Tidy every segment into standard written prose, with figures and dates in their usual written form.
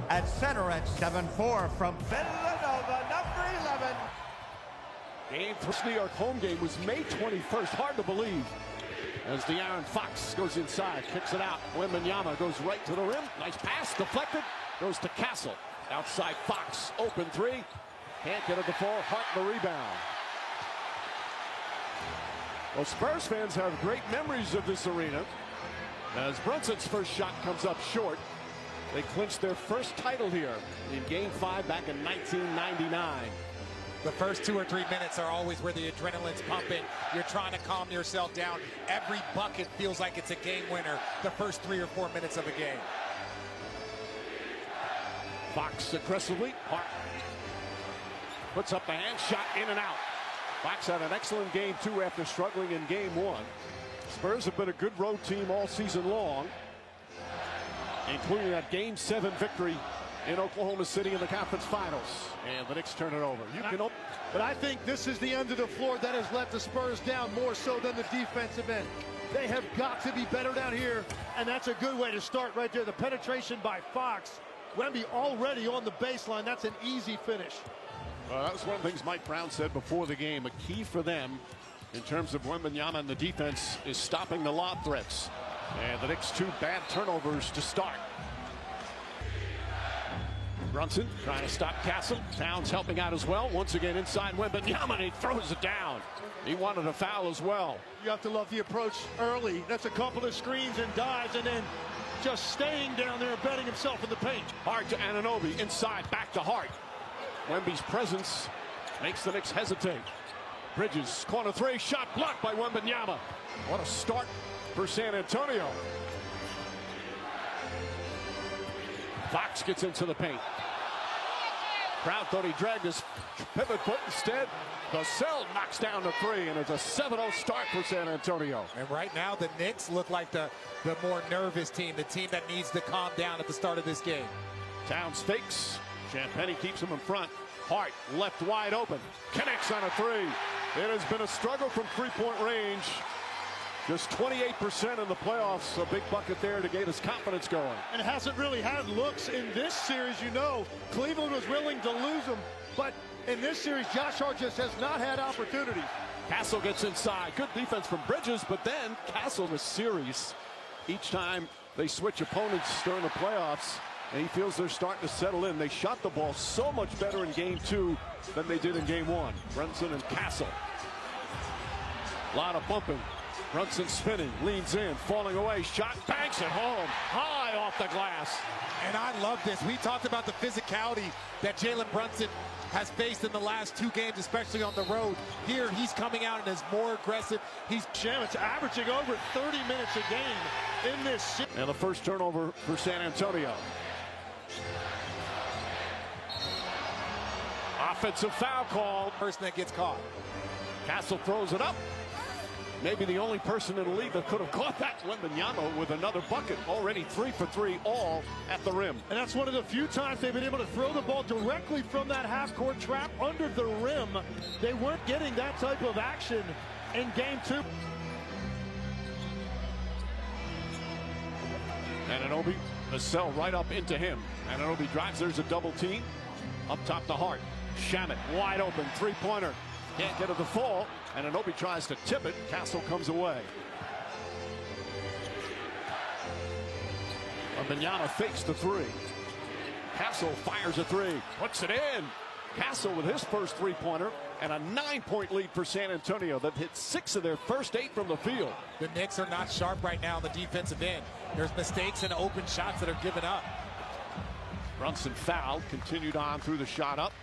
At center at 7-4 from Villanova, number 11. Game first New York home game was May 21st. Hard to believe. As De'Aaron Fox goes inside, kicks it out. Wembanyama goes right to the rim. Nice pass, deflected. Goes to Castle. Outside Fox, open three. Can't get it to fall. Hart the rebound. Well, Spurs fans have great memories of this arena. As Brunson's first shot comes up short. They clinched their first title here in Game 5 back in 1999. The first 2 or 3 minutes are always where the adrenaline's pumping. You're trying to calm yourself down. Every bucket feels like it's a game winner the first 3 or 4 minutes of a game. Fox aggressively. Hart puts up the hand shot, in and out. Fox had an excellent game too after struggling in Game 1. Spurs have been a good road team all season long, including that Game 7 victory in Oklahoma City in the conference finals. And the Knicks turn it over. But I think this is the end of the floor that has let the Spurs down more so than the defensive end. They have got to be better down here, and that's a good way to start right there. The penetration by Fox. Wemby already on the baseline. That's an easy finish. That was one of the things Mike Brown said before the game. A key for them in terms of Wembanyama and the defense is stopping the lob threats. And the Knicks 2 bad turnovers to start. Brunson trying to stop Castle. Towns helping out as well. Once again inside Wembanyama, and he throws it down. He wanted a foul as well. You have to love the approach early. That's a couple of screens and dives, and then just staying down there and betting himself in the paint. Hart to Anunoby, inside, back to Hart. Wemby's presence makes the Knicks hesitate. Bridges, corner three, shot blocked by Wembanyama. What a start for San Antonio. Fox gets into the paint. Crowd thought he dragged his pivot foot. Instead, Vassell knocks down the three, and it's a 7-0 start for San Antonio. And right now, the Knicks look like the more nervous team, the team that needs to calm down at the start of this game. Towns fakes. Champagnie keeps him in front. Hart left wide open. Connects on a three. It has been a struggle from three-point range. Just 28% in the playoffs. A big bucket there to get his confidence going. And hasn't really had looks in this series, you know. Cleveland was willing to lose him, but in this series, Josh Hart just has not had opportunities. Castle gets inside. Good defense from Bridges, but then Castle in the series. Each time they switch opponents during the playoffs, and he feels they're starting to settle in. They shot the ball so much better in Game 2 than they did in Game 1. Brunson and Castle. A lot of bumping. Brunson spinning, leans in, falling away, shot, banks it home, high off the glass. And I love this. We talked about the physicality that Jalen Brunson has faced in the last 2 games, especially on the road. Here, he's coming out and is more aggressive. He's Shamit's averaging over 30 minutes a game in this. And the first turnover for San Antonio. Offensive foul call. Person that gets caught. Castle throws it up. Maybe the only person in the league that could have caught that. Wembanyama with another bucket. Already 3 for 3, all at the rim. And that's one of the few times they've been able to throw the ball directly from that half-court trap under the rim. They weren't getting that type of action in Game 2. Anunoby, Vassell right up into him. Anunoby drives. There's a double team. Up top to Hart. Shamet wide open. Three-pointer. Can't get it to fall. Anunoby tries to tip it. Castle comes away. Wembanyama fakes the three. Castle fires a three. Puts it in. Castle with his first three-pointer and a 9-point lead for San Antonio that hit 6 of their first 8 from the field. The Knicks are not sharp right now on the defensive end. There's mistakes and open shots that are given up. Brunson fouled. Continued on through the shot up.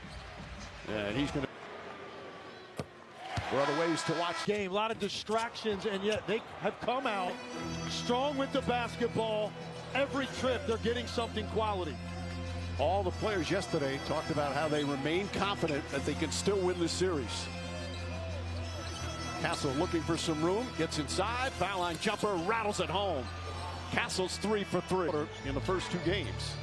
And he's going to... There are other ways to watch. Game, a lot of distractions, and yet they have come out strong with the basketball. Every trip, they're getting something quality. All the players yesterday talked about how they remain confident that they can still win this series. Castle looking for some room, gets inside, foul line jumper, rattles it home. Castle's 3 for 3 in the first 2 games.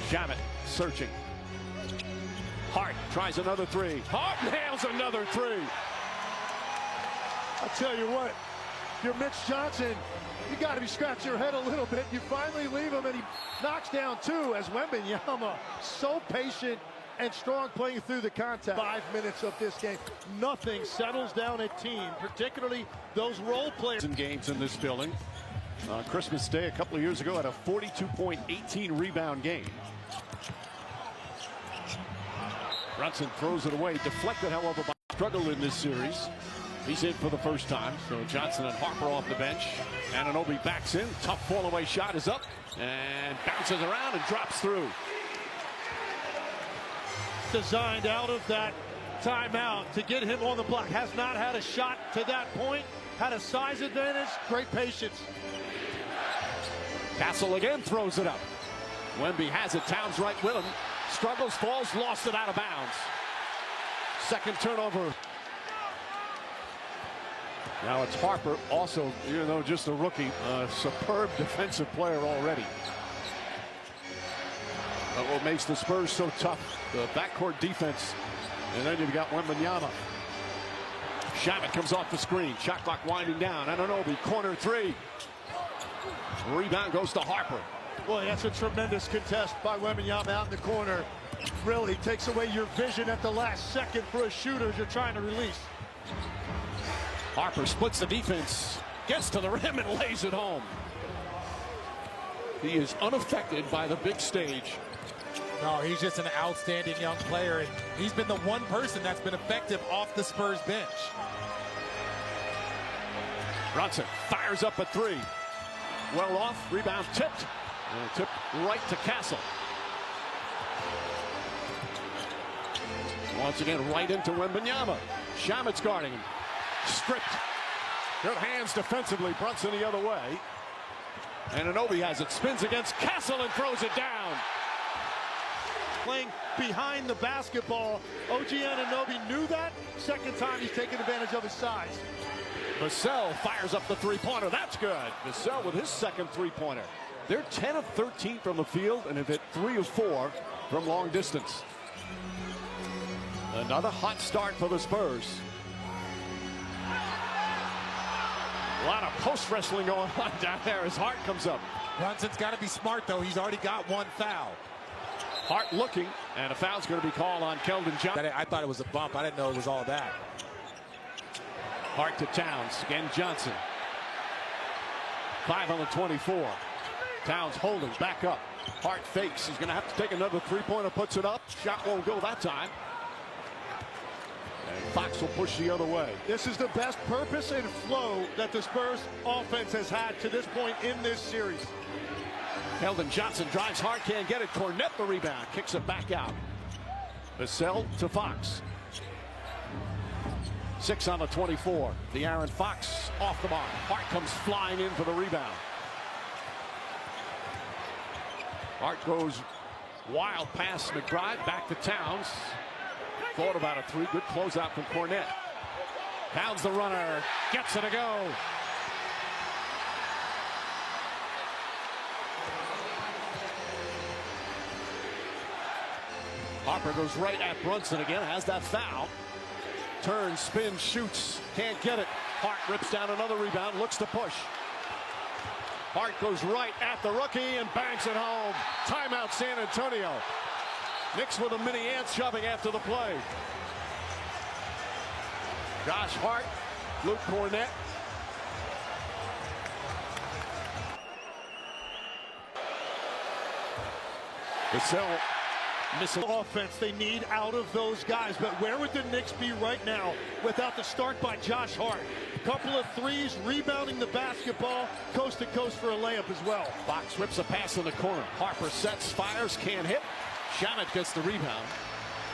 Shamet searching. Hart tries another 3. Hart nails another 3. I tell you what, if you're Mitch Johnson, You got to be scratching your head a little bit. You finally leave him, and he knocks down two as Wembanyama, so patient and strong playing through the contact. 5 minutes of this game, nothing settles down a team, particularly those role players. Games in this building. Christmas Day a couple of years ago had a 42.18 rebound game. Brunson throws it away, deflected, however, by struggle in this series. He's in for the first time, so Johnson and Harper off the bench. Anunoby backs in, tough fall away shot is up, and bounces around and drops through. Designed out of that timeout to get him on the block. Has not had a shot to that point, had a size advantage, great patience. Castle again throws it up. Wemby has it, Towns right with him. Struggles, falls, lost it out of bounds. Second turnover. Now it's Harper, also, even though just a rookie, a superb defensive player already. But what makes the Spurs so tough, the backcourt defense. And then you've got Wembanyama. Shamet comes off the screen, shot clock winding down. Anunoby, corner three. Rebound goes to Harper. Boy, that's a tremendous contest by Wembanyama out in the corner. Really takes away your vision at the last second for a shooter as you're trying to release. Harper splits the defense, gets to the rim and lays it home. He is unaffected by the big stage. No, he's just an outstanding young player, and he's been the one person that's been effective off the Spurs bench. Brunson fires up a three. Well off, rebound tipped. And tipped right to Castle. Once again, right into Wembanyama. Shamet's guarding him. Stripped. Good hands defensively. Brunson the other way. And Anunoby has it. Spins against Castle and throws it down. Playing behind the basketball. OG Anunoby knew that. Second time he's taken advantage of his size. Vassell fires up the three-pointer. That's good. Vassell with his second three-pointer. They're 10 of 13 from the field and have hit 3 of 4 from long distance. Another hot start for the Spurs. A lot of post wrestling going on down there as Hart comes up. Brunson's got to be smart, though. He's already got one foul. Hart looking, and a foul's going to be called on Keldon Johnson. I thought it was a bump. I didn't know it was all that. Hart to Towns. Again, Johnson. 5 on the 24. Towns holding, back up. Hart fakes. He's going to have to take another three-pointer, puts it up. Shot won't go that time. And Fox will push the other way. This is the best purpose and flow that the Spurs offense has had to this point in this series. Keldon Johnson drives hard, can't get it. Cornette the rebound, kicks it back out. Vassell to Fox. 6 on the 24. De'Aaron Fox off the mark. Hart comes flying in for the rebound. Hart goes wild past McBride, back to Towns. Thought about a three, good closeout from Cornette. Towns the runner, gets it to go. Harper goes right at Brunson again, has that foul. Turns, spins, shoots, can't get it. Hart rips down another rebound, looks to push. Hart goes right at the rookie and bangs it home. Timeout San Antonio. Knicks with a mini ant shoving after the play. Josh Hart, Luke Cornette. Vassell missing. Offense they need out of those guys, but where would the Knicks be right now without the start by Josh Hart? Couple of threes, rebounding the basketball, coast to coast for a layup as well. Fox rips a pass in the corner. Harper sets, fires, can't hit. Shamet gets the rebound.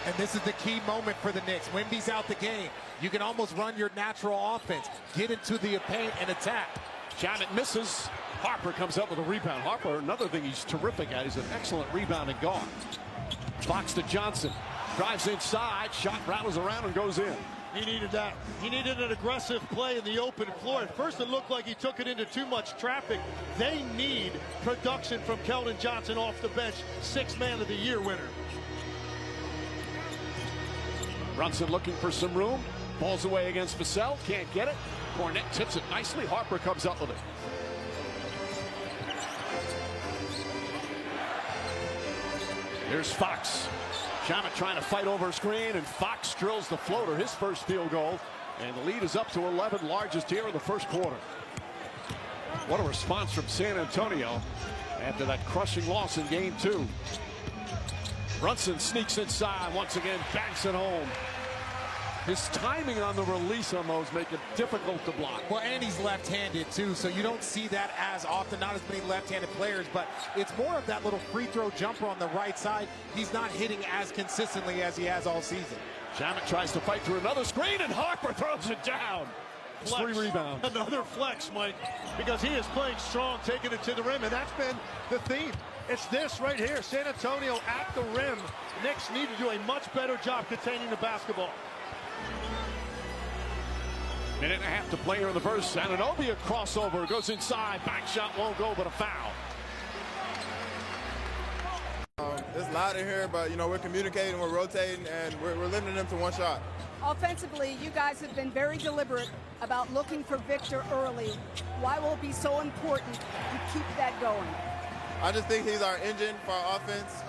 And this is the key moment for the Knicks. Wemby's out the game. You can almost run your natural offense. Get into the paint and attack. Shamet misses. Harper comes up with a rebound. Harper, another thing he's terrific at, he's an excellent rebounding guard. Fox to Johnson. Drives inside. Shot rattles around and goes in. He needed that. He needed an aggressive play in the open floor. At first it looked like he took it into too much traffic. They need production from Keldon Johnson off the bench. 6th Man of the Year winner. Brunson looking for some room. Falls away against Vassell. Can't get it. Cornette tips it nicely. Harper comes up with it. Here's Fox. Shamet trying to fight over a screen, and Fox drills the floater, his first field goal. And the lead is up to 11, largest here in the first quarter. What a response from San Antonio after that crushing loss in game 2. Brunson sneaks inside once again, banks it home. His timing on the release on those make it difficult to block. Well, and he's left-handed too, so you don't see that as often. Not as many left-handed players, but it's more of that little free throw jumper on the right side. He's not hitting as consistently as he has all season. Shamet tries to fight through another screen, and Harper throws it down. Flex. 3 rebounds. Another flex, Mike, because he is playing strong, taking it to the rim, and that's been the theme. It's this right here. San Antonio at the rim. Knicks need to do a much better job containing the basketball. Minute and a half to play here in the first. Anunoby a crossover, goes inside. Back shot won't go, but a foul. It's loud in here, but, you know, we're communicating, we're rotating, and we're limiting them to one shot. Offensively, you guys have been very deliberate about looking for Victor early. Why will it be so important to keep that going? I just think he's our engine for our offense.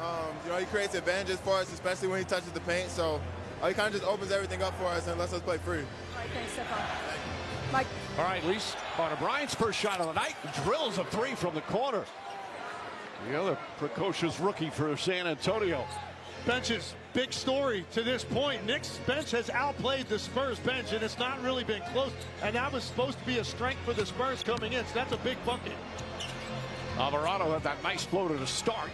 You know, he creates advantages for us, especially when he touches the paint. So he kind of just opens everything up for us and lets us play free. All right, thanks, Stephon. Mike. All right, Lise Bryant's first shot of the night. Drills a 3 from the corner. The other precocious rookie for San Antonio. Bench's big story to this point. Knicks bench has outplayed the Spurs bench, and it's not really been close. And that was supposed to be a strength for the Spurs coming in, so that's a big bucket. Alvarado had that nice floater to start.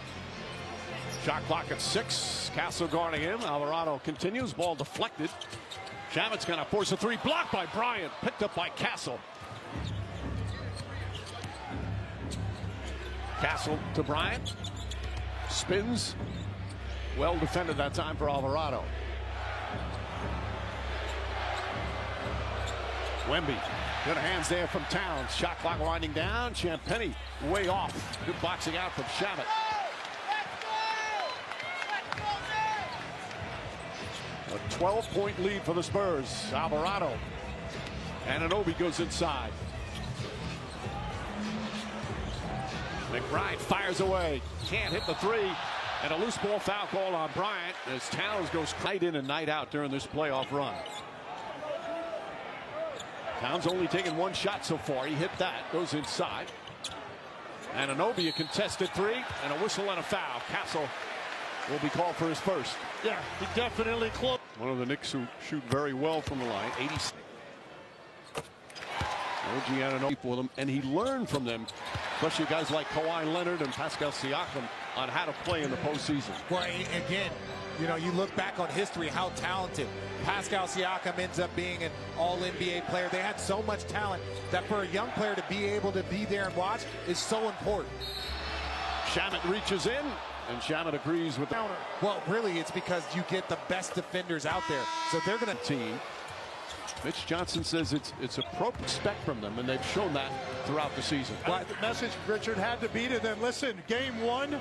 Shot clock at 6. Castle guarding him. Alvarado continues. Ball deflected. Shamet's going to force a 3. Blocked by Bryant. Picked up by Castle. Castle to Bryant. Spins. Well defended that time for Alvarado. Wemby. Good hands there from Towns. Shot clock winding down. Champagnie way off. Good boxing out from Shamet. A 12-point lead for the Spurs. Alvarado. Anunoby goes inside. McBride fires away. Can't hit the 3. And a loose ball foul call on Bryant as Towns goes night in and night out during this playoff run. Towns only taken 1 shot so far. He hit that. Goes inside. Anunoby a contested 3 and a whistle and a foul. Castle will be called for his first. Yeah, he definitely close. One of the Knicks who shoot very well from the line. 86. OG Anunoby for them, and he learned from them, especially guys like Kawhi Leonard and Pascal Siakam, on how to play in the postseason. Well, again, you know, you look back on history, how talented Pascal Siakam ends up being an all-NBA player. They had so much talent that for a young player to be able to be there and watch is so important. Shamet reaches in, and Shamet agrees with the counter. Well, really, it's because you get the best defenders out there, so they're going to team. Mitch Johnson says it's appropriate to expect from them, and they've shown that throughout the season. But the message Richard had to be to them, listen, game 1,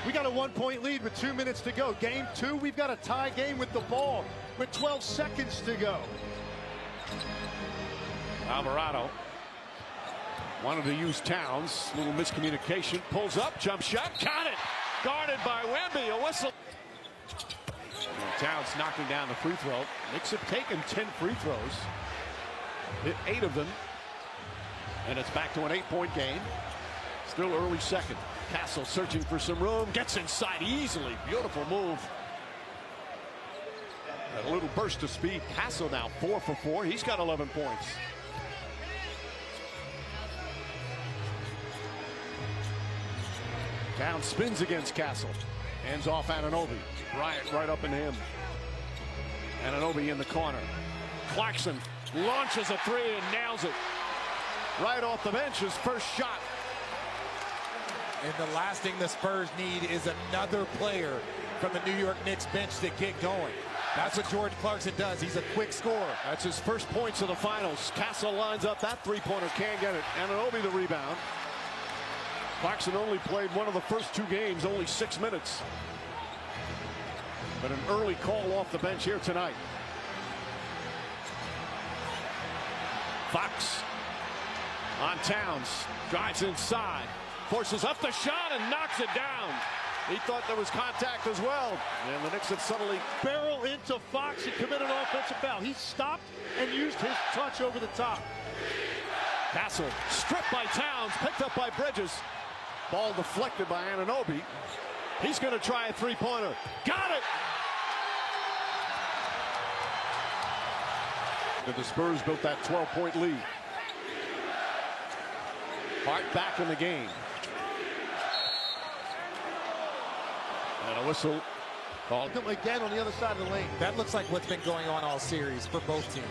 we got a 1-point lead with 2 minutes to go. Game 2, we've got a tie game with the ball with 12 seconds to go. Alvarado wanted to use Towns. Little miscommunication. Pulls up, jump shot, got it. Guarded by Wemby, a whistle. And Towns knocking down the free throw. Knicks have taken 10 free throws. Hit 8 of them. And it's back to an 8-point game. Still early second. Castle searching for some room. Gets inside easily. Beautiful move. A little burst of speed. Castle now 4 for 4. He's got 11 points. Towns spins against Castle. Hands off Anunoby. Bryant right up in him. Anunoby in the corner. Clarkson launches a 3 and nails it. Right off the bench, his first shot. And the last thing the Spurs need is another player from the New York Knicks bench to get going. That's what Jordan Clarkson does. He's a quick scorer. That's his first points of the finals. Castle lines up that 3-pointer, can't get it. Anunoby the rebound. Clarkson only played one of the first 2 games, only 6 minutes. But an early call off the bench here tonight. Fox on Towns, drives inside, forces up the shot and knocks it down. He thought there was contact as well. And the Knicks have suddenly Barrel into Fox. He committed an offensive foul. He stopped and used his touch over the top. Castle stripped by Towns, picked up by Bridges. Ball deflected by Anunoby. He's going to try a three-pointer. Got it! The Spurs built that 12-point lead. Hart back in the game. And a whistle called. Come again on the other side of the lane. That looks like what's been going on all series for both teams.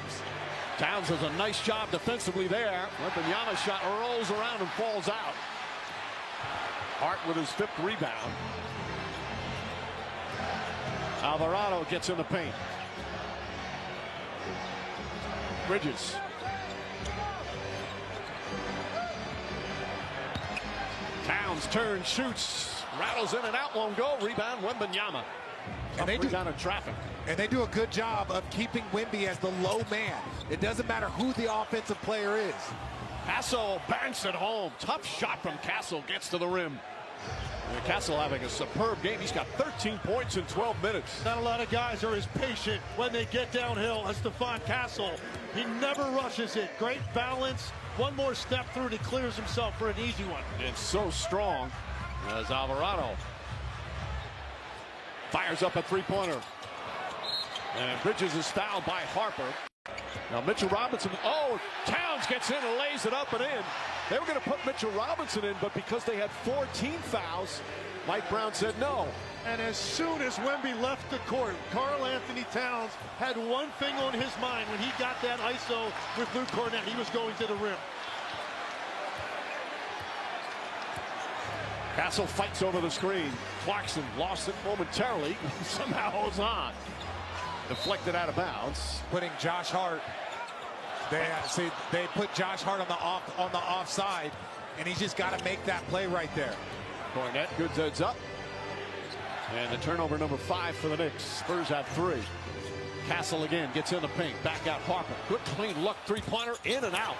Towns does a nice job defensively there. Wembanyama shot rolls around and falls out. Hart with his 5th rebound. Alvarado gets in the paint. Bridges. Towns turns, shoots, rattles in and out, won't go. Rebound, Wembanyama. And they do out of traffic. And they do a good job of keeping Wemby as the low man. It doesn't matter who the offensive player is. Castle banks it home. Tough shot from Castle, gets to the rim. And Castle having a superb game. He's got 13 points in 12 minutes. Not a lot of guys are as patient when they get downhill as Stephon Castle. He never rushes it. Great balance. One more step through and he clears himself for an easy one. And so strong as Alvarado fires up a three-pointer. And Bridges is fouled by Harper. Now Mitchell Robinson, Towns gets in and lays it up and in. They were going to put Mitchell Robinson in, but because they had 14 fouls, Mike Brown said no. And as soon as Wemby left the court, Karl Anthony Towns had one thing on his mind when he got that ISO with Luke Kornet. He was going to the rim. Castle fights over the screen. Clarkson lost it momentarily. Somehow holds on. Deflected out of bounds. Putting Josh Hart. They put Josh Hart on the offside, and he's just got to make that play right there. Kornet, good heads up. And the turnover number 5 for the Knicks. Spurs have 3. Castle again gets in the paint. Back out Harper. Good clean look. Three-pointer in and out.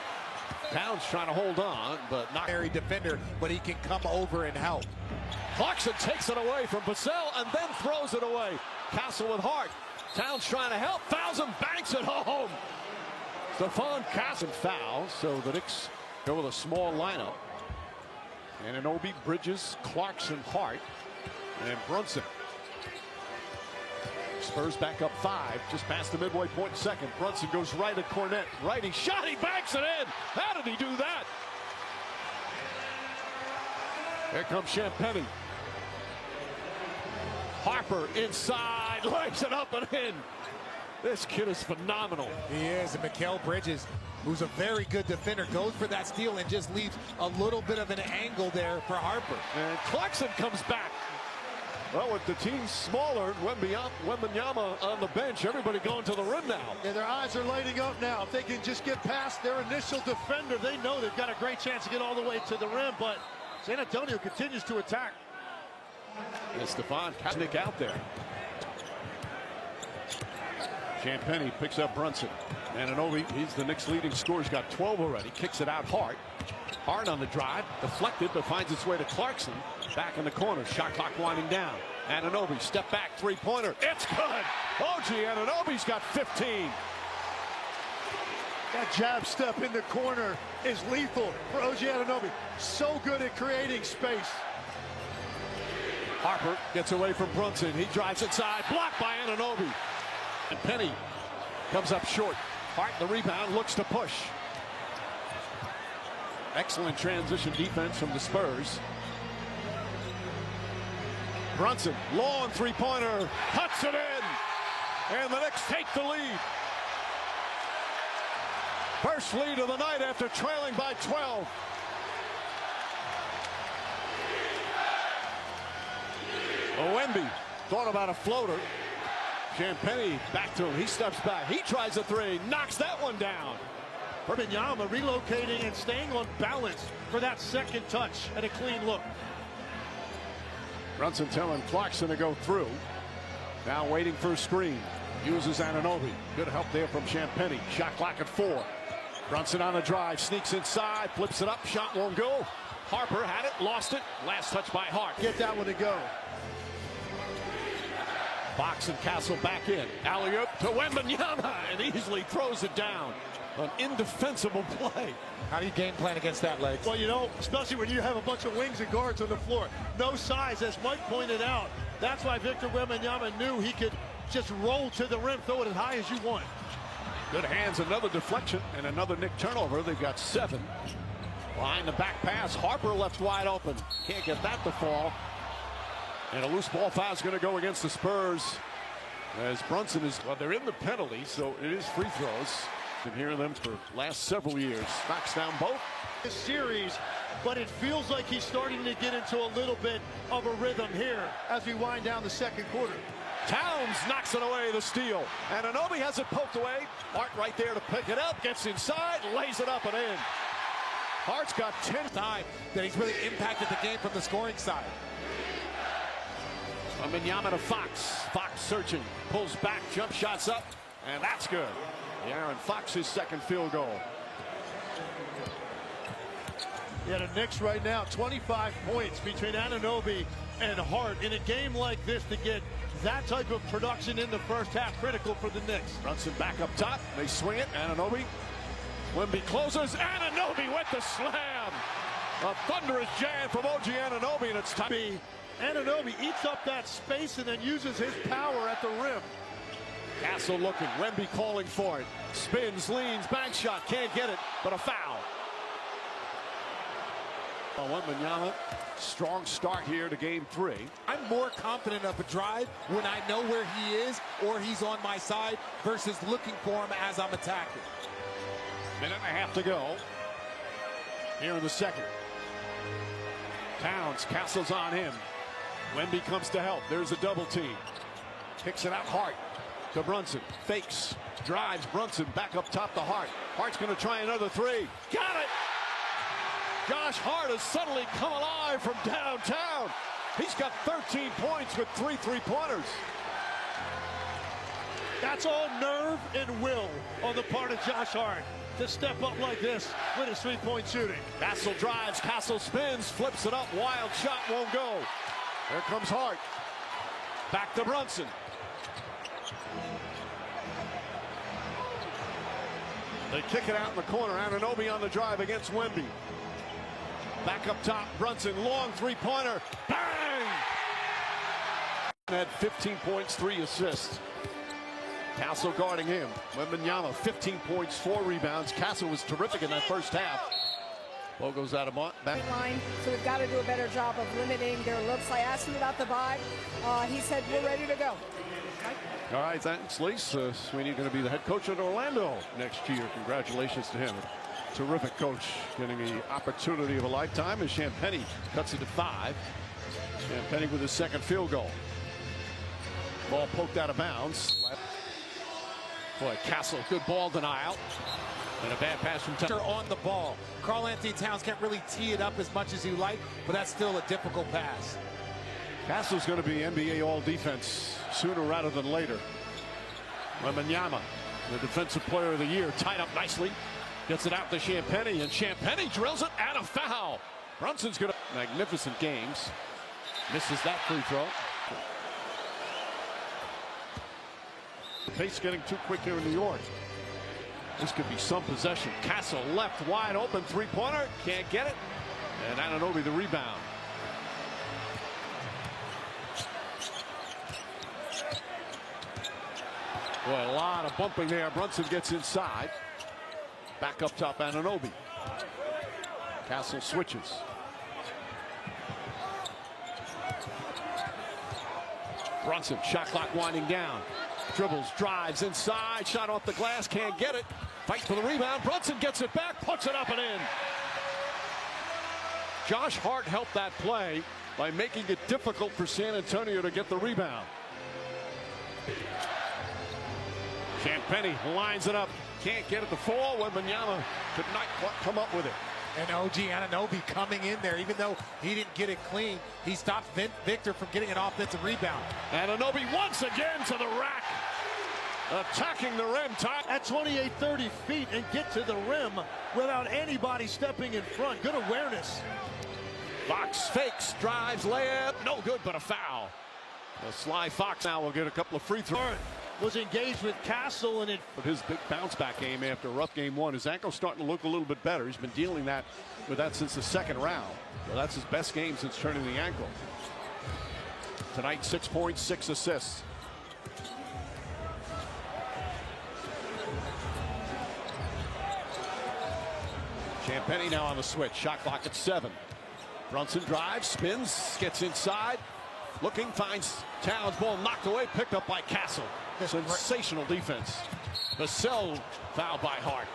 Towns trying to hold on, but not Very defender, but he can come over and help. Clarkson takes it away from Vassell and then throws it away. Castle with Hart. Towns trying to help. Fouls him. Banks it home. Stephon Castle fouls, so the Knicks go with a small lineup. Anunoby, Bridges, Clarkson, Hart, and Brunson. Spurs back up 5, just past the midway point second. Brunson goes right at Kornet. Righty shot, he banks it in. How did he do that? Here comes Champagnie. Harper inside, lays it up and in. This kid is phenomenal. He is, and Mikal Bridges, who's a very good defender, goes for that steal and just leaves a little bit of an angle there for Harper. And Clarkson comes back. Well, with the team smaller, Wembanyama on the bench, everybody going to the rim now. Yeah, their eyes are lighting up now. If they can just get past their initial defender, they know they've got a great chance to get all the way to the rim, but San Antonio continues to attack. And Stephon Castle out there. Champagnie picks up Brunson. Anunoby, he's the Knicks' leading scorer. He's got 12 already. Kicks it out Hart. Hart on the drive. Deflected, but finds its way to Clarkson. Back in the corner. Shot clock winding down. Anunoby, step back, three-pointer. It's good. OG Anunoby's got 15. That jab step in the corner is lethal for OG Anunoby. So good at creating space. Harper gets away from Brunson. He drives inside. Blocked by Anunoby. And Penny comes up short. Hart the rebound, looks to push. Excellent transition defense from the Spurs. Brunson, long three-pointer, cuts it in. And the Knicks take the lead. First lead of the night after trailing by 12. Wemby thought about a floater. Champagnie back to him. He steps back. He tries a three. Knocks that one down. Wembanyama relocating and staying on balance for that second touch and a clean look. Brunson telling Clarkson to go through. Now waiting for a screen. Uses Anunoby. Good help there from Champagnie. Shot clock at 4. Brunson on the drive. Sneaks inside. Flips it up. Shot won't go. Harper had it, lost it. Last touch by Hart. Get that one to go. Fox and Castle back in. Alley-oop to Wembanyama and easily throws it down. An indefensible play. How do you game plan against that, Legs? Well, you know, especially when you have a bunch of wings and guards on the floor. No size, as Mike pointed out. That's why Victor Wembanyama knew he could just roll to the rim, throw it as high as you want. Good hands, another deflection, and another Knick turnover. They've got 7. Behind the back pass, Harper left wide open. Can't get that to fall. And a loose ball foul is going to go against the Spurs. As Brunson is, well, they're in the penalty, so it is free throws. Been hearing them for last several years. Knocks down both. This series, but it feels like he's starting to get into a little bit of a rhythm here as we wind down the second quarter. Towns knocks it away, the steal. And Anunoby has it poked away. Hart right there to pick it up. Gets inside, lays it up and in. Hart's got 10 time that he's really impacted the game from the scoring side. Wembanyama to Fox. Fox searching, pulls back, jump shots up, and that's good. Aaron Fox's second field goal. Yeah, the Knicks right now, 25 points between Anunoby and Hart in a game like this to get that type of production in the first half, critical for the Knicks. Brunson back up top. They swing it. Anunoby. Wemby closes. Anunoby with the slam. A thunderous jam from OG Anunoby, and it's time. Anunoby eats up that space and then uses his power at the rim. Castle looking. Wemby calling for it. Spins, leans, bank shot. Can't get it, but a foul. Wembanyama, strong start here to game 3. I'm more confident of a drive when I know where he is or he's on my side versus looking for him as I'm attacking. Minute and a half to go here in the second. Towns, Castle's on him. Wemby comes to help. There's a double team. Picks it out. Hart to Brunson. Fakes. Drives. Brunson back up top to Hart. Hart's going to try another 3. Got it! Josh Hart has suddenly come alive from downtown. He's got 13 points with 3 3-pointers. That's all nerve and will on the part of Josh Hart to step up like this with his 3-point shooting. Castle drives. Castle spins. Flips it up. Wild shot won't go. There comes Hart. Back to Brunson. They kick it out in the corner. Anunoby on the drive against Wemby. Back up top, Brunson, long 3-pointer. Bang! Had 15 points, 3 assists. Castle guarding him. Wembanyama, 15 points, 4 rebounds. Castle was terrific in that first half. Ball goes out of back. Line, so we've got to do a better job of limiting their looks. I asked him about the vibe. He said, we're ready to go. All right, thanks, Lise. Sweeney going to be the head coach at Orlando next year. Congratulations to him. Terrific coach, getting the opportunity of a lifetime as Champagnie cuts it to 5. Champagnie with his second field goal. Ball poked out of bounds. Boy, Castle, good ball denial. And a bad pass from Towns. On the ball. Karl-Anthony Towns can't really tee it up as much as you like, but that's still a difficult pass. Castle's going to be NBA All-Defense sooner rather than later. Wembanyama, the Defensive Player of the Year, tied up nicely. Gets it out to Champagnie, and Champagnie drills it and a foul. Brunson's going to magnificent games. Misses that free throw. The pace getting too quick here in New York. This could be some possession. Castle left wide open 3-pointer. Can't get it. And Anunoby the rebound. Boy, a lot of bumping there. Brunson gets inside. Back up top, Anunoby. Castle switches. Brunson, shot clock winding down. Dribbles, drives inside, shot off the glass, can't get it. Fight for the rebound. Brunson gets it back, puts it up and in. Josh Hart helped that play by making it difficult for San Antonio to get the rebound. Champagnie lines it up. Can't get it to fall. Wembanyama could not come up with it. And OG Anunoby coming in there, even though he didn't get it clean, he stopped Victor from getting an offensive rebound. Anunoby once again to the rack. Attacking the rim. At 28, 30 feet and get to the rim without anybody stepping in front. Good awareness. Fox fakes, drives, layup, no good, but a foul. The sly Fox now will get a couple of free throws. Was engaged with Castle, and it But his big bounce back game after a rough game one, his ankle's starting to look a little bit better. He's been dealing with that since the second round. Well, that's his best game since turning the ankle. Tonight, 6 points, 6 assists. Champagnie now on the switch. Shot clock at 7. Brunson drives, spins, gets inside. Looking, finds Towns. Ball knocked away, picked up by Castle. Sensational defense. Vassell fouled by Hart.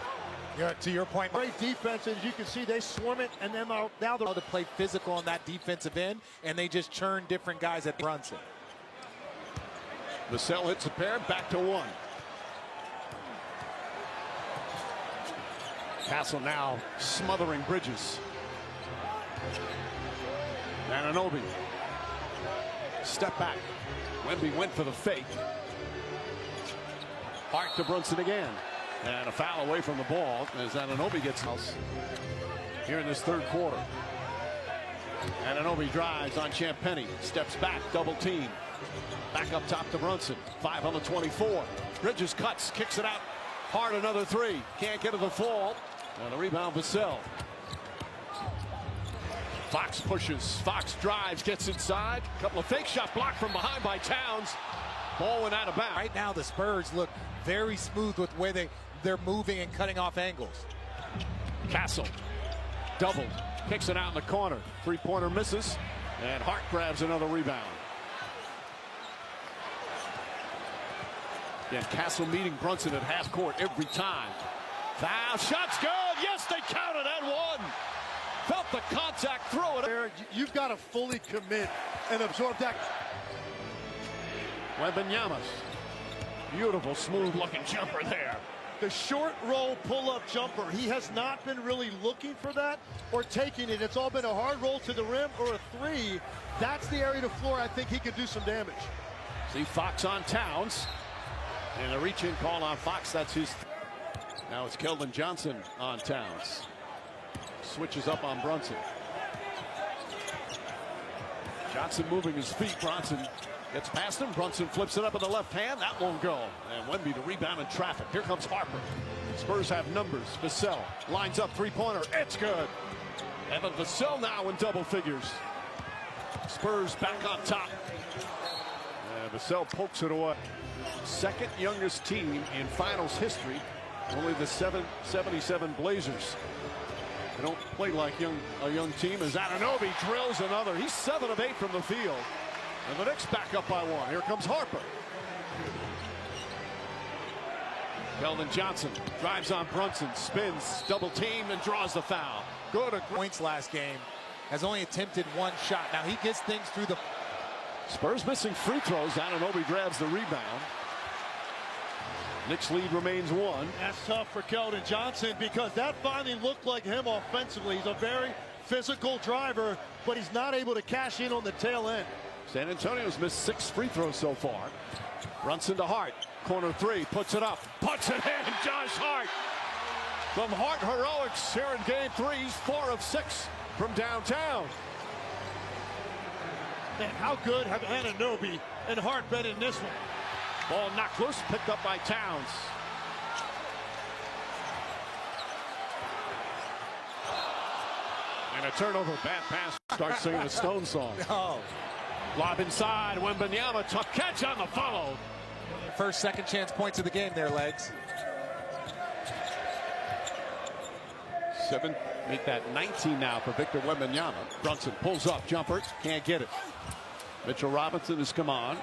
Yeah, to your point, great defense, as you can see, they swarm it, and then now they're to play physical on that defensive end, and they just churn different guys at Brunson. Vassell hits a pair, back to 1. Castle now smothering Bridges. Anunoby. Step back. Wemby went for the fake. Hart to Brunson again. And a foul away from the ball as Anunoby gets house here in this third quarter. Anunoby drives on Champagnie. Steps back, double team. Back up top to Brunson. 5 on the 24. Bridges cuts, kicks it out. Hart another 3. Can't get to the fall. And a rebound Vassell. Fox pushes. Fox drives, gets inside. Couple of fake shot blocked from behind by Towns. Ball went out of bounds. Right now, the Spurs look very smooth with the way they're moving and cutting off angles. Castle doubled, kicks it out in the corner. 3-pointer misses, and Hart grabs another rebound. Again, Castle meeting Brunson at half court every time. Foul, shots good. Yes, they counted and 1. Felt the contact, throw it. You've got to fully commit and absorb that. Wembanyama, beautiful, smooth-looking jumper there. The short roll pull-up jumper. He has not been really looking for that or taking it. It's all been a hard roll to the rim or a 3. That's the area to floor I think he could do some damage. See Fox on Towns. And a reach-in call on Fox. That's his. Now it's Keldon Johnson on Towns. Switches up on Brunson. Johnson moving his feet. Brunson gets past him. Brunson flips it up in the left hand. That won't go. And Wemby to rebound in traffic. Here comes Harper. Spurs have numbers. Vassell lines up 3-pointer. It's good. Evan Vassell now in double figures. Spurs back on top. And Vassell pokes it away. Second youngest team in finals history. Only the 77 Blazers. They don't play like a young team as Anunoby drills another. He's 7 of 8 from the field. And the Knicks back up by 1. Here comes Harper. Keldon Johnson drives on Brunson, spins, double team, and draws the foul. Good. Points last game, has only attempted 1 shot. Now he gets things through the. Spurs missing free throws. Anunoby grabs the rebound. Knicks lead remains 1. That's tough for Keldon Johnson because that finally looked like him offensively. He's a very physical driver, but he's not able to cash in on the tail end. San Antonio's missed 6 free throws so far. Brunson to Hart. Corner 3. Puts it up. Puts it in. Josh Hart. From Hart heroics here in game 3. He's 4 of 6 from downtown. Man, how good have Anunoby and Hart been in this one? Ball knocked loose, picked up by Towns. And a turnover, bad pass. Starts singing the Stone song. Oh, Lob inside, Wembanyama, tough catch on the follow. first, second chance points of the game there, Legs. 7, make that 19 now for Victor Wembanyama. Brunson pulls up, jumper, can't get it. Mitchell Robinson has come on.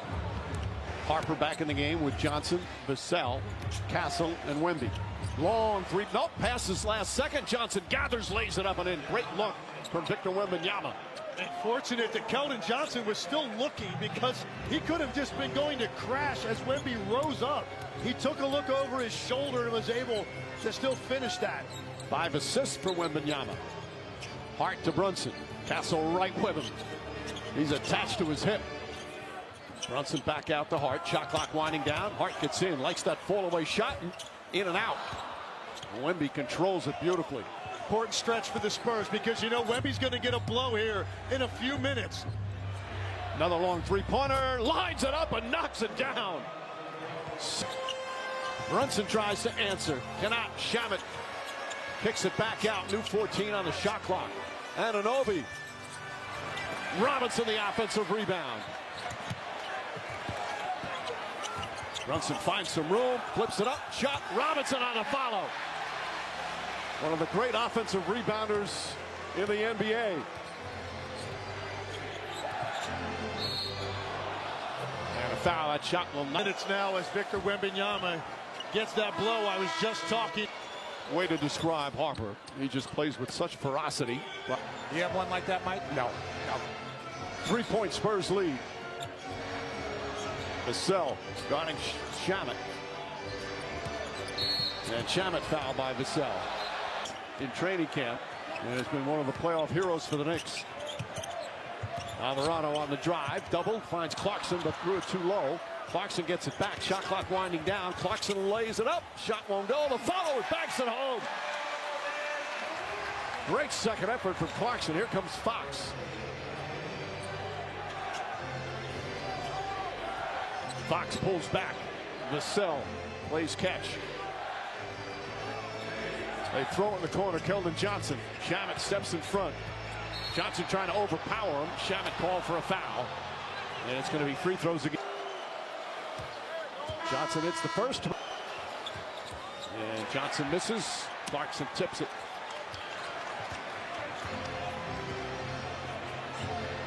Harper back in the game with Johnson, Vassell, Castle, and Wemby. Long 3, nope, passes last second. Johnson gathers, lays it up and in. Great look from Victor Wembanyama. And fortunate that Keldon Johnson was still looking because he could have just been going to crash as Wemby rose up. He took a look over his shoulder and was able to still finish that. 5 assists for Wembanyama. Hart to Brunson. Castle right with him. He's attached to his hip. Brunson back out to Hart. Shot clock winding down. Hart gets in. Likes that fall away shot. And in and out. Wemby controls it beautifully. Important stretch for the Spurs because you know Wemby's going to get a blow here in a few minutes. Another long three-pointer, lines it up and knocks it down. Brunson tries to answer, cannot. Shamet kicks it back out. New 14 on the shot clock. Anunoby. Robinson the offensive rebound. Brunson finds some room, flips it up, shot. Robinson on the follow. One of the great offensive rebounders in the NBA. And a foul. That shot will not. Minutes now as Victor Wembanyama gets that blow. I was just talking. Way to describe Harper. He just plays with such ferocity. You have one like that, Mike? No. 3-point Spurs lead. Vassell guarding Shamet. And Shamet fouled by Vassell. In training camp, and has been one of the playoff heroes for the Knicks. Alvarado on the drive, double, finds Clarkson, but threw it too low. Clarkson gets it back, shot clock winding down. Clarkson lays it up, shot won't go. The follow, it backs it home. Great second effort from Clarkson. Here comes Fox. Fox pulls back. Vassell plays catch. They throw it in the corner. Keldon Johnson. Shamet steps in front. Johnson trying to overpower him. Shamet called for a foul. And it's going to be free throws again. Johnson hits the first. And Johnson misses. Clarkson tips it.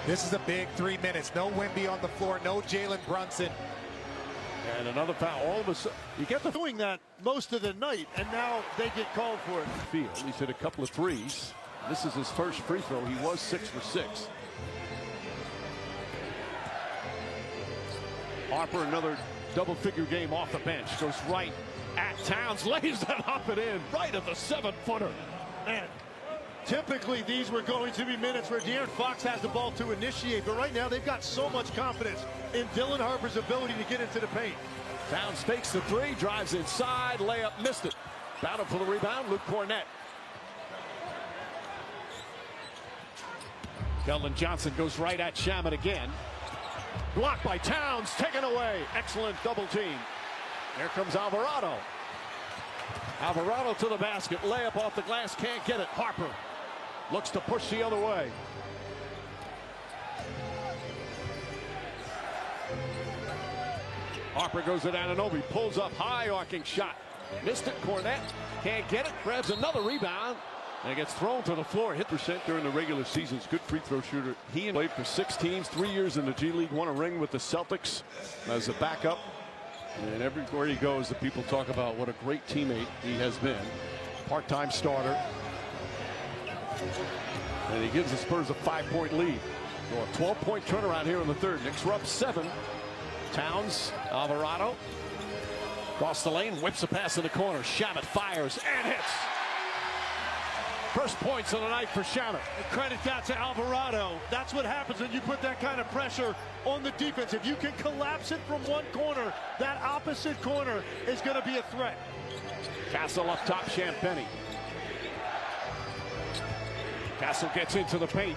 This is a big 3 minutes. No Wemby on the floor. No Jalen Brunson. And another foul. All of a sudden, you get the Doing that most of the night, and now they get called for it. field. He's hit a couple of threes. This is his first free throw. He was 6 for 6. Harper, another double-figure game off the bench. Goes right at Towns. Lays that up and in. Right at the 7-footer. Man, typically these were going to be minutes where De'Aaron Fox has the ball to initiate, but right now they've got so much confidence in Dylan Harper's ability to get into the paint. Towns fakes the three, drives inside, layup, missed it. Battle for the rebound, Luke Cornett. Keldon Johnson goes right at Shamet again. Blocked by Towns, taken away. Excellent double team. Here comes Alvarado. Alvarado to the basket, layup off the glass, can't get it. Harper looks to push the other way. Harper goes at Anunoby, pulls up high, arcing shot. Missed it, Cornett can't get it, grabs another rebound, and it gets thrown to the floor. Hit percent during the regular season. Good free throw shooter. He played for 6 teams, 3 years in the G League, won a ring with the Celtics as a backup. And everywhere he goes, the people talk about what a great teammate he has been. Part-time starter. And he gives the Spurs a 5-point lead. So a 12-point turnaround here in the third. Knicks are up 7. Towns, Alvarado. Across the lane, whips a pass in the corner. Shamet fires and hits. First points of the night for Shamet. Credit that to Alvarado. That's what happens when you put that kind of pressure on the defense. If you can collapse it from one corner, that opposite corner is going to be a threat. Castle up top, Champagnie. Castle gets into the paint.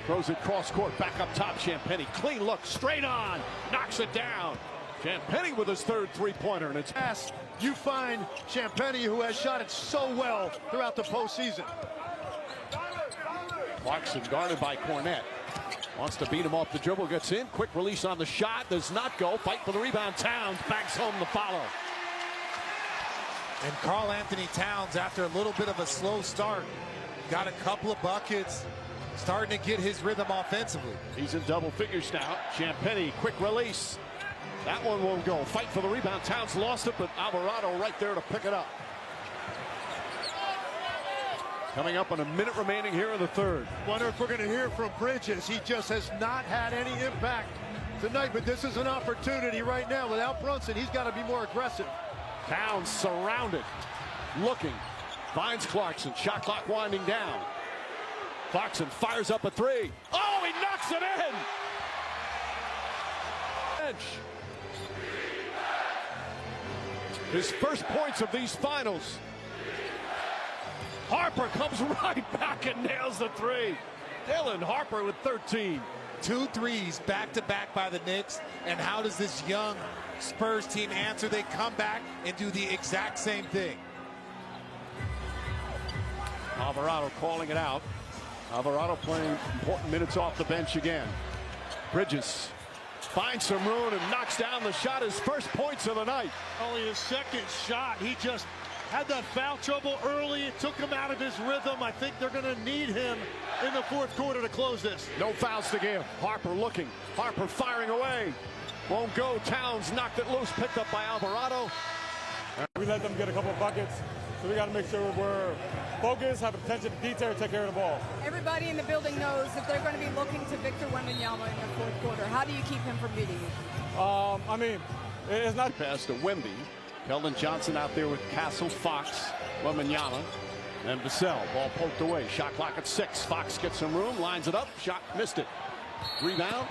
Throws it cross court, back up top, Champagnie. Clean look, straight on, knocks it down. Champagnie with his third three-pointer, and it's Pass, you find Champagnie, who has shot it so well throughout the postseason. Clarkson guarded by Cornett. Wants to beat him off the dribble, gets in. Quick release on the shot, does not go. Fight for the rebound, Towns backs home the follow. And Karl Anthony Towns, after a little bit of a slow start, got a couple of buckets, starting to get his rhythm offensively. He's in double figures now. Champagnie, quick release. That one won't go. Fight for the rebound. Towns lost it, but Alvarado right there to pick it up. Coming up on a minute remaining here in the third. Wonder if we're going to hear from Bridges. He just has not had any impact tonight, but this is an opportunity right now. Without Brunson, he's got to be more aggressive. Towns surrounded, looking, finds Clarkson. Shot clock winding down. Clarkson fires up a three. Oh, he knocks it in! Bench. His first points of these finals. Harper comes right back and nails the three. Dylan Harper with 13. 2 threes back-to-back by the Knicks. And how does this young Spurs team answer? They come back and do the exact same thing. Alvarado calling it out. Alvarado playing important minutes off the bench again. Bridges finds some room and knocks down the shot. His first points of the night. Only his second shot. He just had that foul trouble early. It took him out of his rhythm. I think they're going to need him in the fourth quarter to close this. No fouls to give. Harper looking. Harper firing away. Won't go. Towns knocked it loose. Picked up by Alvarado. We let them get a couple of buckets, so we got to make sure we're focused, have attention to detail, take care of the ball. Everybody in the building knows that they're going to be looking to Victor Wembanyama in the fourth quarter. How do you keep him from beating you? I mean, it's not. Pass to Wemby. Keldon Johnson out there with Castle, Fox, Wembanyama, and Vassell. Ball poked away. Shot clock at 6. Fox gets some room, lines it up. Shot missed it. Rebound.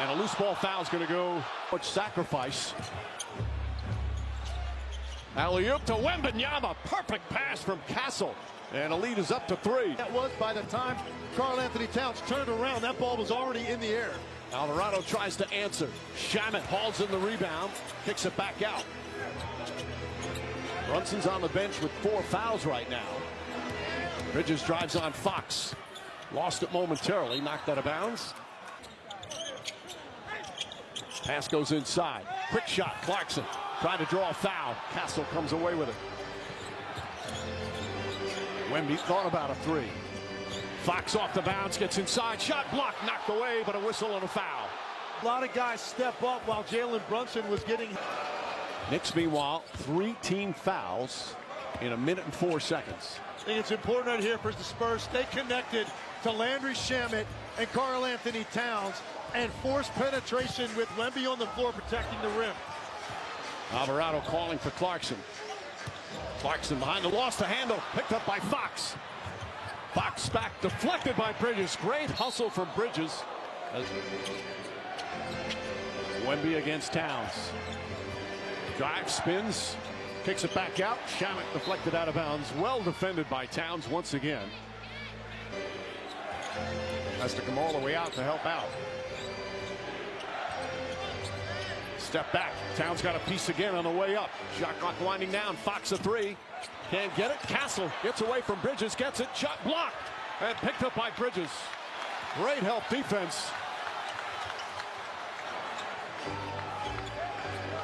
And a loose ball foul is going to go. Much sacrifice. Alley-oop to Wembanyama. Perfect pass from Castle. And a lead is up to 3. That was by the time Karl-Anthony Towns turned around. That ball was already in the air. Alvarado tries to answer. Shamet hauls in the rebound. Kicks it back out. Brunson's on the bench with 4 fouls right now. Bridges drives on Fox. Lost it momentarily. Knocked out of bounds. Pass goes inside. Quick shot. Clarkson trying to draw a foul. Castle comes away with it. Wemby thought about a 3. Fox off the bounce. Gets inside. Shot blocked. Knocked away, but a whistle and a foul. A lot of guys step up while Jalen Brunson was getting. Knicks, meanwhile, 3 team fouls in a minute and 4 seconds. I think it's important right here for the Spurs stay connected to Landry Shamet and Karl-Anthony Towns and force penetration with Wemby on the floor protecting the rim. Alvarado calling for Clarkson. Clarkson behind the loss to handle. Picked up by Fox. Fox back deflected by Bridges. Great hustle from Bridges. Wemby against Towns. Drive, spins, kicks it back out. Shamet deflected out of bounds. Well defended by Towns once again. Has to come all the way out to help out. Step back. Towns got a piece again on the way up. Shot clock winding down. Fox a 3. Can't get it. Castle gets away from Bridges. Gets it. Shot blocked. And picked up by Bridges. Great help defense.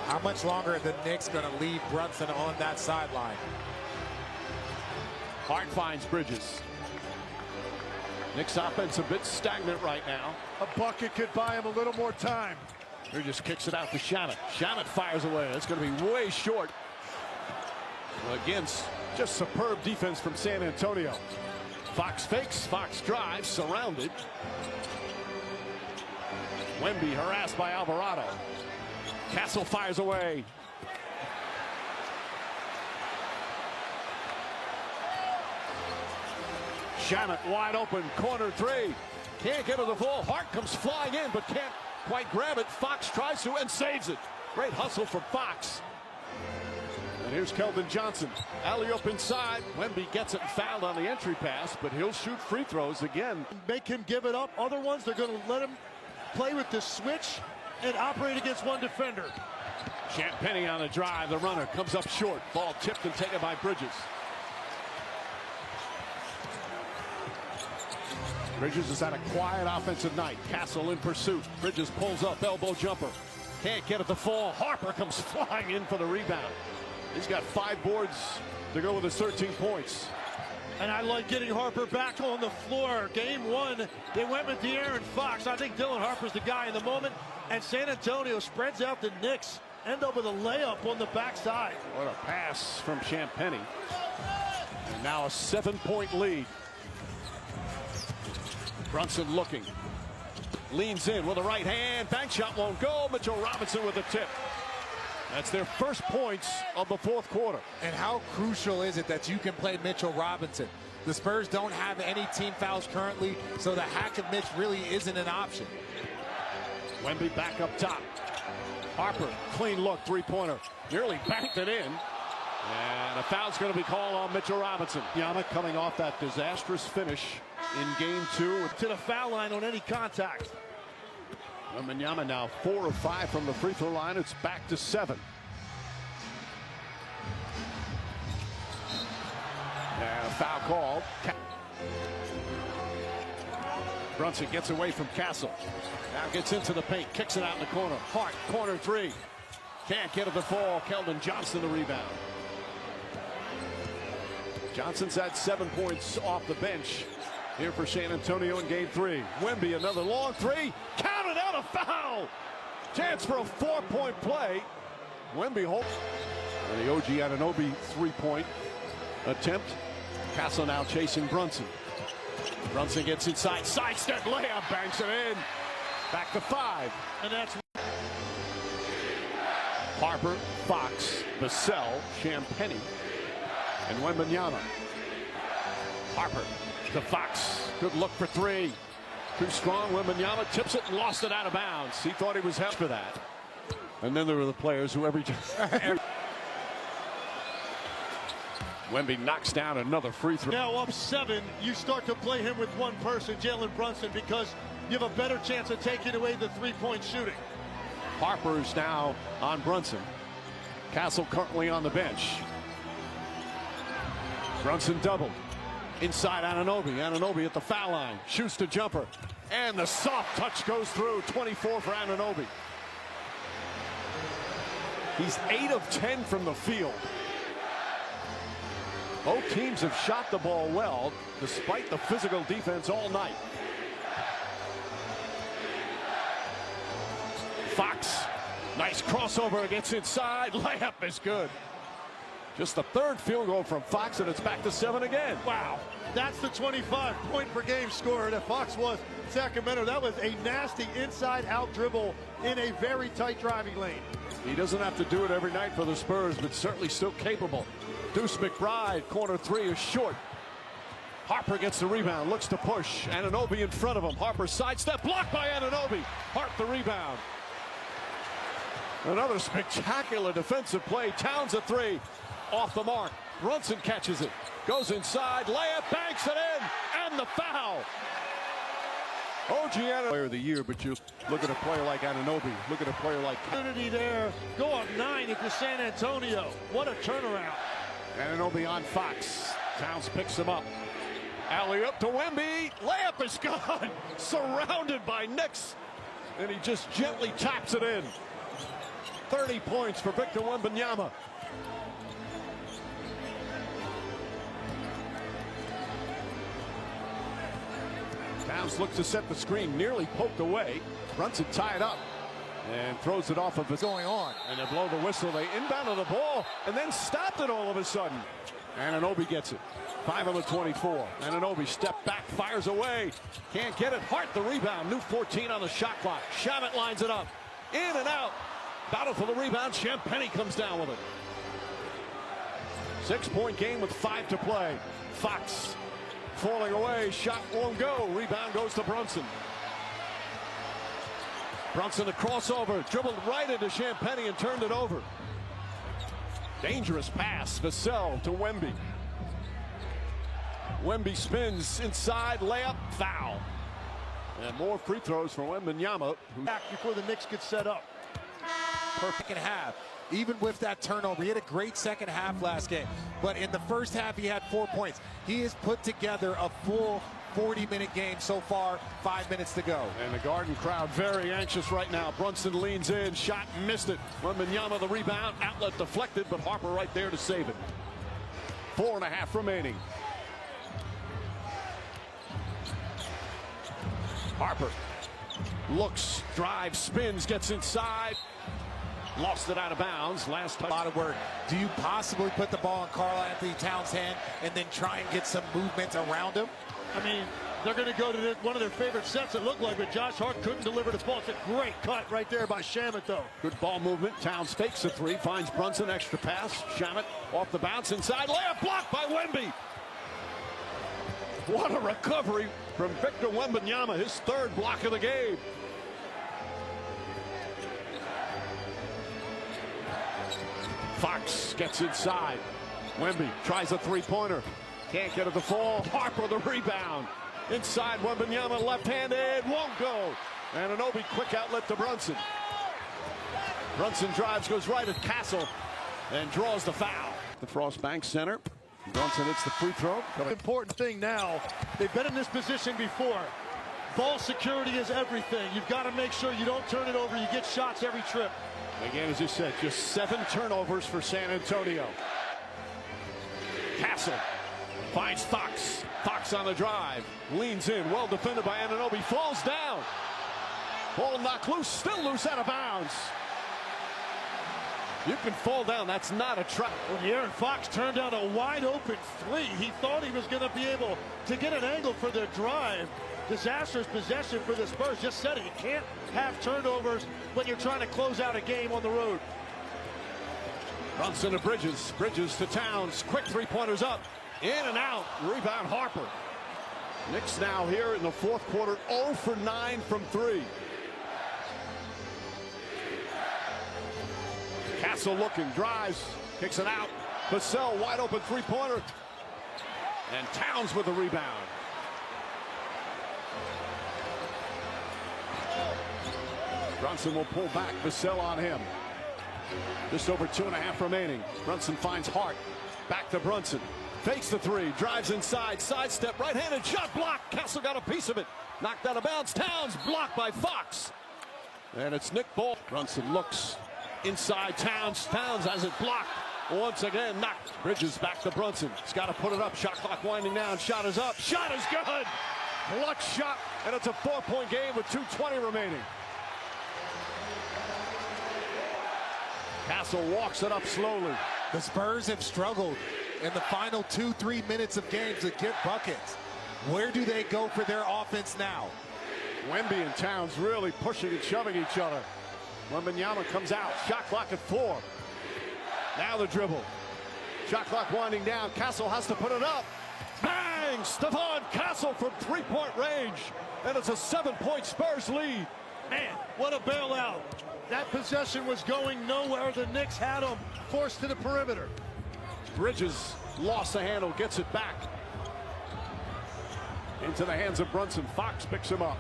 How much longer are the Knicks going to leave Brunson on that sideline? Hart finds Bridges. Knicks offense a bit stagnant right now. A bucket could buy him a little more time. Bridges kicks it out to Shamet. Shamet fires away. It's going to be way short. Against just superb defense from San Antonio. Fox fakes. Fox drives. Surrounded. Wemby harassed by Alvarado. Castle fires away. Shamet wide open. Corner 3. Can't get to the full. Hart comes flying in but can't quite grab it. Fox tries to and saves it. Great hustle from Fox. And here's Keldon Johnson. Alley-oop inside. Wemby gets it and fouled on the entry pass, but he'll shoot free throws again. Make him give it up. Other ones, they're going to let him play with the switch and operate against one defender. Champagnie on the drive. The runner comes up short. Ball tipped and taken by Bridges. Bridges has had a quiet offensive night. Castle in pursuit. Bridges pulls up. Elbow jumper. Can't get it to fall. Harper comes flying in for the rebound. He's got 5 boards to go with his 13 points. And I like getting Harper back on the floor. Game 1, they went with De'Aaron Fox. I think Dylan Harper's the guy in the moment. And San Antonio spreads out the Knicks. End up with a layup on the backside. What a pass from Champagnie. And now a 7-point lead. Brunson looking. Leans in with a right hand. Bank shot won't go. Mitchell Robinson with a tip. That's their first points of the fourth quarter. And how crucial is it that you can play Mitchell Robinson? The Spurs don't have any team fouls currently, so the hack of Mitch really isn't an option. Wemby back up top. Harper, clean look, 3-pointer. Nearly banked it in. And a foul's going to be called on Mitchell Robinson. Yama coming off that disastrous finish in game 2. To the foul line on any contact. Wembanyama now 4 of 5 from the free throw line. It's back to 7. And a foul called. Brunson gets away from Castle. Now gets into the paint, kicks it out in the corner. Hart, corner 3. Can't get it to fall. Keldon Johnson the rebound. Johnson's had 7 points off the bench here for San Antonio in game 3. Wemby, another long 3. Counted out, a foul. Chance for a 4-point play. Wemby holds. And the OG Anunoby 3-point attempt. Castle now chasing Brunson. Brunson gets inside, sidestep layup, banks it in. Back to 5. And that's Harper, Fox, Vassell, Champagnie, and Wembanyama. Harper to Fox. Good look for 3. Too strong. Wembanyama tips it and lost it out of bounds. He thought he was held for that. And then there were the players who every Wemby knocks down another free throw. now up 7. You start to play him with one person, Jalen Brunson, because you have a better chance of taking away the 3-point shooting. Harper's now on Brunson. Castle currently on the bench. Brunson doubled. Inside Anunoby. Anunoby at the foul line. Shoots the jumper. And the soft touch goes through. 24 for Anunoby. He's 8 of 10 from the field. Both teams have shot the ball well, despite the physical defense all night. Fox, nice crossover, gets inside. Layup is good. Just the 3rd field goal from Fox, and it's back to 7 again. Wow, that's the 25-point per game scorer that Fox was. Sacramento, that was a nasty inside-out dribble in a very tight driving lane. He doesn't have to do it every night for the Spurs, but certainly still capable. Deuce McBride, corner 3 is short. Harper gets the rebound, looks to push. Anunoby in front of him. Harper sidestep, blocked by Anunoby. Hart the rebound. Another spectacular defensive play. Towns a 3. Off the mark. Brunson catches it. Goes inside. Layup, banks it in. And the foul. OG Anunoby player of the year, but you look at a player like Anunoby. Look at a player like Opportunity there. Go up 9 into San Antonio. What a turnaround. Anunoby on Fox. Towns picks him up. Alley up to Wemby. Layup is gone. Surrounded by Knicks. And he just gently taps it in. 30 points for Victor Wembanyama. Towns looks to set the screen, nearly poked away. Brunson tied up and throws it off of what's going on. And they blow the whistle. They inbounded the ball and then stopped it all of a sudden. Anunoby gets it. 5 on the 24. Anunoby step back, fires away. Can't get it. Hart the rebound. New 14 on the shot clock. Shamet lines it up. In and out. Battle for the rebound. Champagnie comes down with it. 6-point game with 5 to play. Fox falling away. Shot won't go. Rebound goes to Brunson. Brunson the crossover. Dribbled right into Champagnie and turned it over. Dangerous pass. Vassell to Wemby. Wemby spins inside. Layup. Foul. And more free throws for Wembanyama. Back before the Knicks could set up. Perfect half. Even with that turnover, he had a great second half last game. But in the first half, he had 4 points. He has put together a full 40-minute game so far. 5 minutes to go. And the Garden crowd very anxious right now. Brunson leans in, shot, missed it. Wembanyama the rebound, outlet deflected, but Harper right there to save it. 4.5 remaining. Harper looks, drives, spins, gets inside. Lost it out of bounds. Last time. A lot of work. Do you possibly put the ball in Karl-Anthony Towns' hand and then try and get some movement around him? I mean, they're going to go to one of their favorite sets, it looked like, but Josh Hart couldn't deliver the ball. It's a great cut right there by Shamet, though. Good ball movement. Towns fakes a 3, finds Brunson, extra pass. Shamet off the bounce inside. Layup blocked by Wemby. What a recovery from Victor Wembanyama, his 3rd block of the game. Fox gets inside. Wemby tries a three-pointer. Can't get it to fall. Harper the rebound. Inside Wembanyama, left-handed, won't go. And Anunoby quick outlet to Brunson. Brunson drives, goes right at Castle, and draws the foul. The Frost Bank Center. Brunson hits the free throw. Important thing now, they've been in this position before. Ball security is everything. You've got to make sure you don't turn it over. You get shots every trip. Again, as you said, just 7 turnovers for San Antonio. Castle finds Fox. Fox on the drive. Leans in. Well defended by Anunoby. Falls down. Ball knocked loose. Still loose out of bounds. You can fall down. That's not a trap. When Aaron Fox turned down a wide open three, he thought he was going to be able to get an angle for their drive. Disastrous possession for the Spurs. Just said it. You can't have turnovers when you're trying to close out a game on the road. Brunson to Bridges. Bridges to Towns. Quick three-pointers up. In and out. Rebound Harper. Knicks now here in the fourth quarter. 0 for 9 from 3. Castle looking. Drives. Kicks it out. Vassell wide open three-pointer. And Towns with the rebound. Brunson will pull back. Vassell on him. Just over 2.5 remaining. Brunson finds Hart. Back to Brunson. Fakes the three. Drives inside. Sidestep. Right-handed shot blocked. Castle got a piece of it. Knocked out of bounds. Towns blocked by Fox. And it's Nick Ball. Brunson looks inside Towns. Towns has it blocked. Once again knocked. Bridges back to Brunson. He's got to put it up. Shot clock winding down. Shot is up. Shot is good. Clutch shot. And it's a 4-point game with 2:20 remaining. Castle walks it up slowly. The Spurs have struggled in the final 2-3 minutes of games to get buckets. Where do they go for their offense now? Wemby and Towns really pushing and shoving each other. Wembanyama comes out. Shot clock at 4. Now the dribble. Shot clock winding down. Castle has to put it up. Bang! Stephon Castle from 3-point range. And it's a 7-point Spurs lead. Man, what a bailout. That possession was going nowhere. The Knicks had him forced to the perimeter. Bridges lost the handle, gets it back. Into the hands of Brunson. Fox picks him up.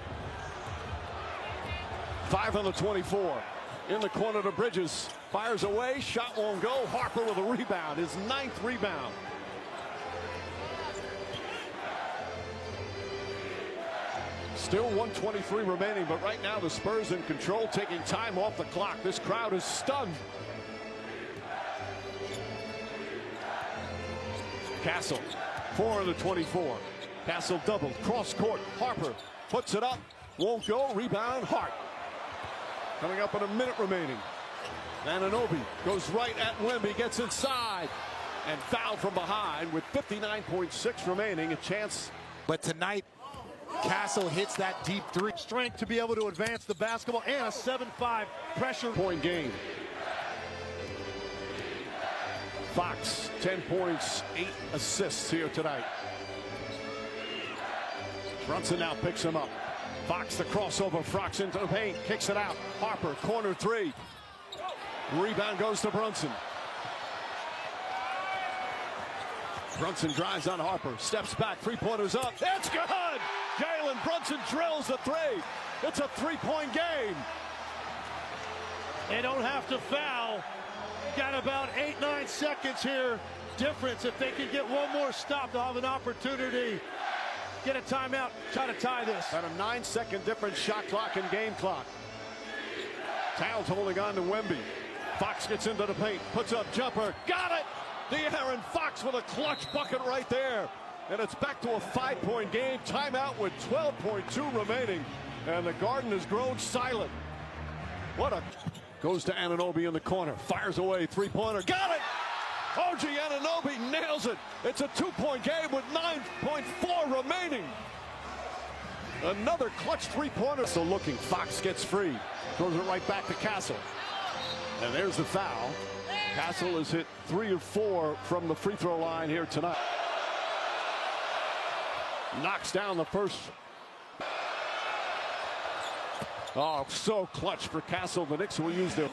5 on the 24. In the corner to Bridges. Fires away. Shot won't go. Harper with a rebound. His 9th rebound. Still 1:23 remaining, but right now the Spurs in control, taking time off the clock. This crowd is stunned. Castle, 4 on the 24. Castle doubled, cross court. Harper puts it up, won't go. Rebound, Hart. Coming up in a minute remaining. Anunoby goes right at Wemby, gets inside, and fouled from behind with 59.6 remaining. A chance. But tonight, Castle hits that deep three. Strength to be able to advance the basketball and a 7-5 pressure Point game. Fox, 10 points, 8 assists here tonight. Brunson now picks him up. Fox the crossover, Fox into the paint, kicks it out. Harper, corner 3. Rebound goes to Brunson. Brunson drives on Harper, steps back, 3-pointers up. It's good! Jalen Brunson drills the 3. It's a 3-point game. They don't have to foul. Got about 8-9 seconds here. Difference. If they can get one more stop, they'll have an opportunity. Get a timeout, try to tie this. At a 9-second difference, shot clock and game clock. Towns holding on to Wemby. Fox gets into the paint, puts up jumper, got it! De'Aaron Fox with a clutch bucket right there. And it's back to a 5-point game. Timeout with 12.2 remaining. And the Garden has grown silent. What a... Goes to Anunoby in the corner. Fires away. 3-pointer. Got it! OG Anunoby nails it. It's a 2-point game with 9.4 remaining. Another clutch 3-pointer. So looking. Fox gets free. Throws it right back to Castle. And there's the foul. Castle has hit 3 of 4 from the free throw line here tonight. Knocks down the first. Oh, so clutch for Castle. The Knicks will use their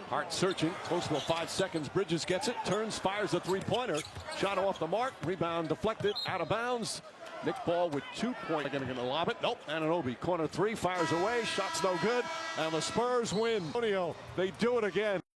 Hart searching, close to 5 seconds. Bridges gets it, turns, fires a three-pointer. Shot off the mark, rebound deflected, out of bounds. Nick Ball with 2 points. Going to lob it. Nope. Anunoby, corner three, fires away. Shot's no good. And the Spurs win. They do it again.